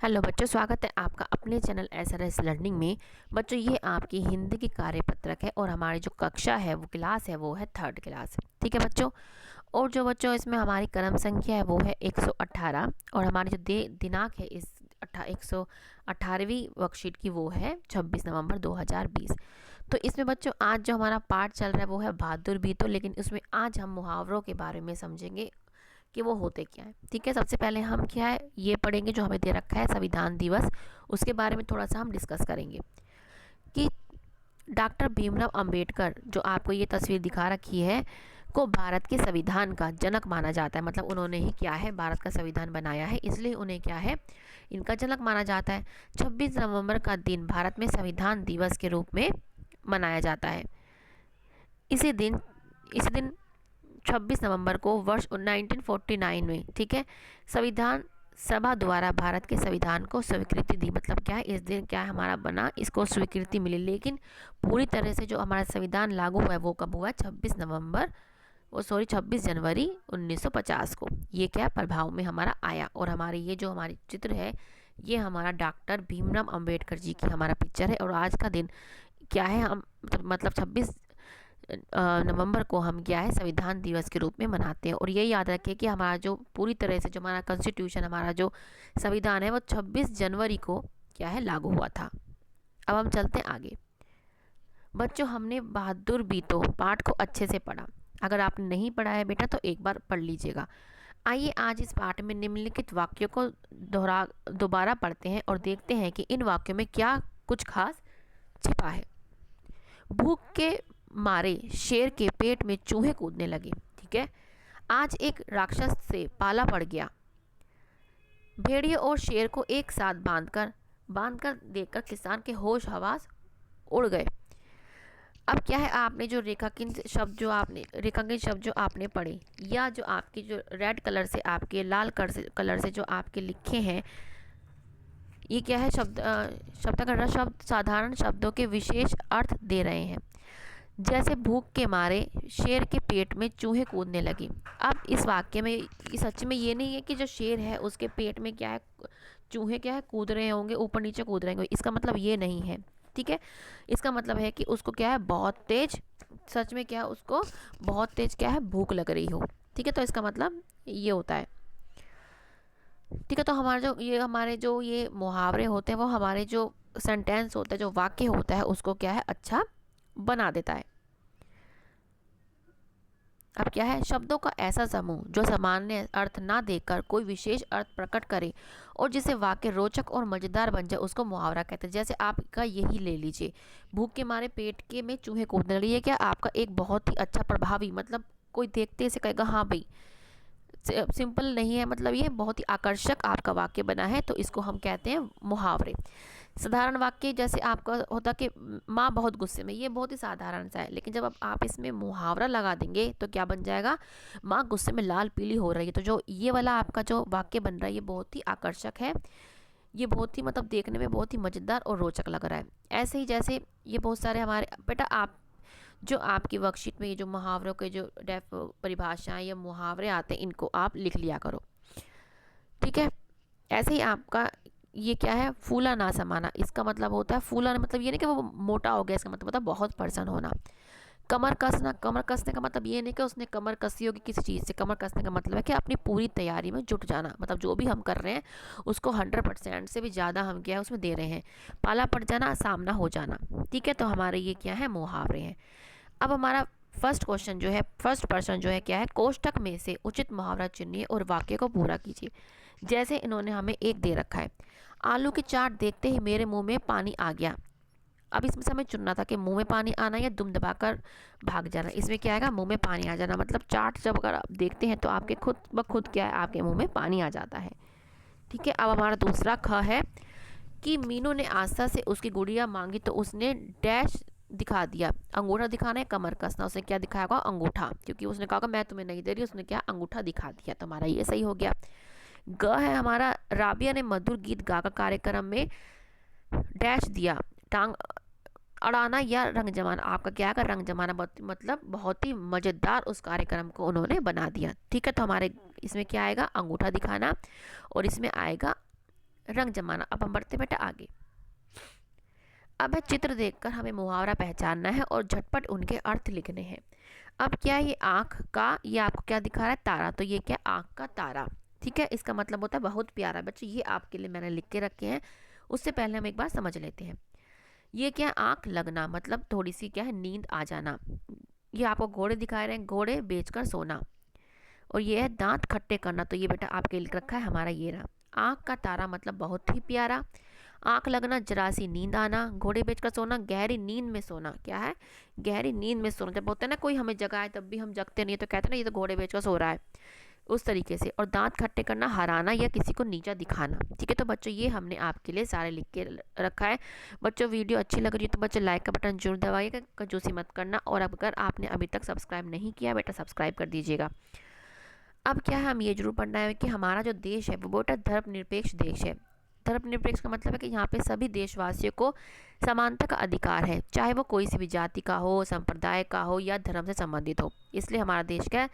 Hello बच्चों, स्वागत है आपका अपने चैनल एसआरएस लर्निंग में। बच्चों, ये आपकी हिंदी की कार्यपत्रक है और हमारी जो कक्षा है वो क्लास है वो है 3rd क्लास। ठीक है बच्चों। और जो बच्चों इसमें हमारी क्रम संख्या है वो है 118 और हमारी जो दिनांक है इस 118वीं वर्कशीट की वो है 26 नवंबर 2020। तो इसमें बच्चों आज जो हमारा पाठ चल रहा है वो है बहादुर बीतो, लेकिन उसमें आज हम मुहावरों के बारे में समझेंगे कि वो होते क्या है। ठीक है, सबसे पहले हम क्या है ये पढ़ेंगे जो हमें दे रखा है संविधान दिवस, उसके बारे में थोड़ा सा हम डिस्कस करेंगे कि डॉक्टर भीमराव अंबेडकर जो आपको ये तस्वीर दिखा रखी है को भारत के संविधान का जनक माना जाता है। मतलब उन्होंने ही क्या है भारत का संविधान बनाया है, इसलिए उन्हें क्या है इनका जनक माना जाता है। 26 नवंबर का दिन भारत में संविधान दिवस के रूप में मनाया जाता है। इसी दिन 26 नवंबर को वर्ष 1949 में, ठीक है, संविधान सभा द्वारा भारत के संविधान को स्वीकृति दी। मतलब क्या है इस दिन क्या है हमारा बना, इसको स्वीकृति मिली। लेकिन पूरी तरह से जो हमारा संविधान लागू हुआ है वो कब हुआ, 26 जनवरी 1950 को ये क्या प्रभाव में हमारा आया। और हमारे ये जो हमारी चित्र है ये हमारा डॉक्टर भीमराव अंबेडकर जी की हमारा पिक्चर है। और आज का दिन क्या है हम मतलब 26 नवंबर को हम क्या है संविधान दिवस के रूप में मनाते हैं। और ये याद रखें कि हमारा जो पूरी तरह से जो हमारा कॉन्स्टिट्यूशन हमारा जो संविधान है वो 26 जनवरी को क्या है लागू हुआ था। अब हम चलते हैं आगे। बच्चों, हमने बहादुर बीतो पाठ को अच्छे से पढ़ा। अगर आपने नहीं पढ़ा है बेटा तो एक बार पढ़ लीजिएगा। आइए आज इस पाठ में निम्नलिखित वाक्यों को दोबारा पढ़ते हैं और देखते हैं कि इन वाक्यों में क्या कुछ खास छिपा है। भूख के मारे शेर के पेट में चूहे कूदने लगे। ठीक है, आज एक राक्षस से पाला पड़ गया। भेड़िए और शेर को एक साथ बांधकर देखकर किसान के होश हवास उड़ गए। अब क्या है आपने जो रेखांकित शब्द जो आपने पढ़े या जो आपके जो रेड कलर से आपके लाल कलर से जो आपके लिखे हैं, ये क्या है शब्द शब्द साधारण शब्दों के विशेष अर्थ दे रहे हैं। जैसे भूख के मारे शेर के पेट में चूहे कूदने लगे। अब इस वाक्य में सच में ये नहीं है कि जो शेर है उसके पेट में क्या है चूहे क्या है कूद रहे होंगे, ऊपर नीचे कूद रहे होंगे, इसका मतलब ये नहीं है। ठीक है, इसका मतलब है कि उसको क्या है बहुत तेज, सच में क्या है उसको बहुत तेज क्या है भूख लग रही हो। ठीक है, तो इसका मतलब ये होता है। ठीक है, तो हमारे जो ये मुहावरे होते हैं वो हमारे जो सेंटेंस होता है, जो वाक्य होता है उसको क्या है अच्छा बना देता है। अब क्या है शब्दों का ऐसा समूह जो सामान्य अर्थ ना देकर कोई विशेष अर्थ प्रकट करे और जिसे वाक्य रोचक और मजेदार बन जाए उसको मुहावरा कहते हैं। जैसे आपका यही ले लीजिए, भूख के मारे पेट के में चूहे कूदने लगे। ये क्या आपका एक बहुत ही अच्छा प्रभावी, मतलब कोई देखते से कहेगा हाँ भाई, सिंपल नहीं है, मतलब ये बहुत ही आकर्षक आपका वाक्य बना है, तो इसको हम कहते हैं मुहावरे। साधारण वाक्य जैसे आपका होता कि माँ बहुत गुस्से में, ये बहुत ही साधारण सा है, लेकिन जब आप इसमें मुहावरा लगा देंगे तो क्या बन जाएगा, माँ गुस्से में लाल पीली हो रही है। तो जो ये वाला आपका जो वाक्य बन रहा है ये बहुत ही आकर्षक है, ये बहुत ही मतलब देखने में बहुत ही मज़ेदार और रोचक लग रहा है। ऐसे ही जैसे ये बहुत सारे हमारे बेटा आप जो आपकी वर्कशीट में ये जो मुहावरों के जो डेफ परिभाषाएं या मुहावरे आते हैं इनको आप लिख लिया करो। ठीक है, ऐसे ही आपका ये क्या है फूला ना समाना, इसका मतलब होता है फूला मतलब ये नहीं कि वो मोटा हो गया, इसका मतलब होता है बहुत पर्सन होना। कमर कसना, कमर कसने का मतलब ये नहीं कि उसने कमर कसी होगी किसी चीज़ से, कमर कसने का मतलब है कि अपनी पूरी तैयारी में जुट जाना, मतलब जो भी हम कर रहे हैं उसको 100% से भी ज़्यादा हम क्या है उसमें दे रहे हैं। पाला पड़ जाना, सामना हो जाना। ठीक है, तो हमारे ये क्या है मुहावरे हैं। अब हमारा फर्स्ट पर्सन जो है क्या है कोष्टक में से उचित मुहावरा चुनिए और वाक्य को पूरा कीजिए। जैसे इन्होंने हमें एक दे रखा है, आलू की चाट देखते ही मेरे मुंह में पानी आ गया। अब इसमें से हमें चुनना था कि मुंह में पानी आना या दुम दबाकर भाग जाना। इसमें क्या आएगा मुंह में पानी आ जाना, मतलब चाट जब अगर आप देखते हैं तो आपके खुद ब खुद क्या है आपके मुंह में पानी आ जाता है। ठीक है, अब हमारा दूसरा ख है कि मीनू ने आस्था से उसकी गुड़िया मांगी तो उसने डैश दिखा दिया। अंगूठा दिखाना है, कमर कसना, उसने क्या दिखाया होगा अंगूठा, क्योंकि उसने कहा मैं तुम्हें नहीं दे रही, उसने क्या अंगूठा दिखा दिया, तो हमारा ये सही हो गया। ग है हमारा राबिया ने मधुर गीत गाकर कार्यक्रम में डैश दिया, टांग अड़ाना या रंग जमाना। आपका क्या है रंग जमाना, मतलब बहुत ही मज़ेदार उस कार्यक्रम को उन्होंने बना दिया। ठीक है, तो हमारे इसमें क्या आएगा अंगूठा दिखाना और इसमें आएगा रंग जमाना। अब हम बढ़ते बेटा आगे। अब है चित्र देखकर हमें मुहावरा पहचानना है और झटपट उनके अर्थ लिखने हैं। अब क्या है ये आँख का, ये आपको क्या दिखा रहा है, तारा, तो ये क्या, आँख का तारा। ठीक है, इसका मतलब होता है बहुत प्यारा। बच्चे ये आपके लिए मैंने लिख के रखे हैं, उससे पहले हम एक बार समझ लेते हैं। ये क्या है, आँख लगना, मतलब थोड़ी सी क्या है, नींद आ जाना। ये आपको घोड़े दिखा रहे हैं, घोड़े बेचकर सोना। और ये है दांत खट्टे करना, तो ये बेटा आपके लिख रखा है हमारा ये रहा। आँख का तारा मतलब बहुत ही प्यारा, आँख लगना, जरा सी नींद आना, घोड़े बेचकर सोना, गहरी नींद में सोना। क्या है, गहरी नींद में सोना। जब होता है ना कोई हमें जगाए तब भी हम जगते नहीं है, तो कहते हैं ना ये तो घोड़े बेचकर सो रहा है, उस तरीके से। और दांत खट्टे करना, हराना या किसी को नीचा दिखाना। ठीक है, तो बच्चों ये हमने आपके लिए सारे लिख के रखा है। बच्चों वीडियो अच्छी लग रही है तो बच्चों लाइक का बटन जरूर दबाइएगा, कंजूसी मत करना। और अगर आपने अभी तक सब्सक्राइब नहीं किया बेटा सब्सक्राइब कर दीजिएगा। अब क्या है, हम ये जरूर पढ़ना है कि हमारा जो देश है वो बेटा धर्मनिरपेक्ष देश है। धर्मनिरपेक्ष का मतलब है कि यहाँ पे सभी देशवासियों को समानता का अधिकार है, चाहे वो कोई सी भी जाति का हो, संप्रदाय का हो या धर्म से संबंधित हो। इसलिए हमारा देश क्या है,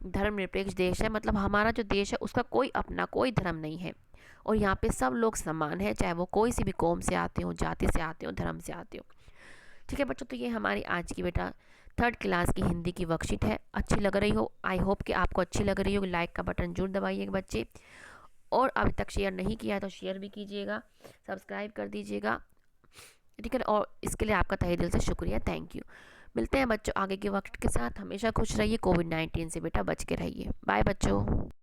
धर्मनिरपेक्ष देश है। मतलब हमारा जो देश है उसका कोई अपना कोई धर्म नहीं है, और यहाँ पे सब लोग समान है, चाहे वो कोई सी भी कौम से आते हो, जाति से आते हो, धर्म से आते हो। ठीक है बच्चों, तो ये हमारी आज की बेटा 3rd क्लास की हिंदी की वर्कशीट है। अच्छी लग रही हो, आई होप कि आपको अच्छी लग रही हो। लाइक का बटन जरूर दबाइएगा बच्चे, और अभी तक शेयर नहीं किया है तो शेयर भी कीजिएगा, सब्सक्राइब कर दीजिएगा। ठीक है, और इसके लिए आपका तहे दिल से शुक्रिया, थैंक यू। मिलते हैं बच्चों आगे के वक्त के साथ। हमेशा खुश रहिए, कोविड-19 से बेटा बच के रहिए। बाय बच्चों।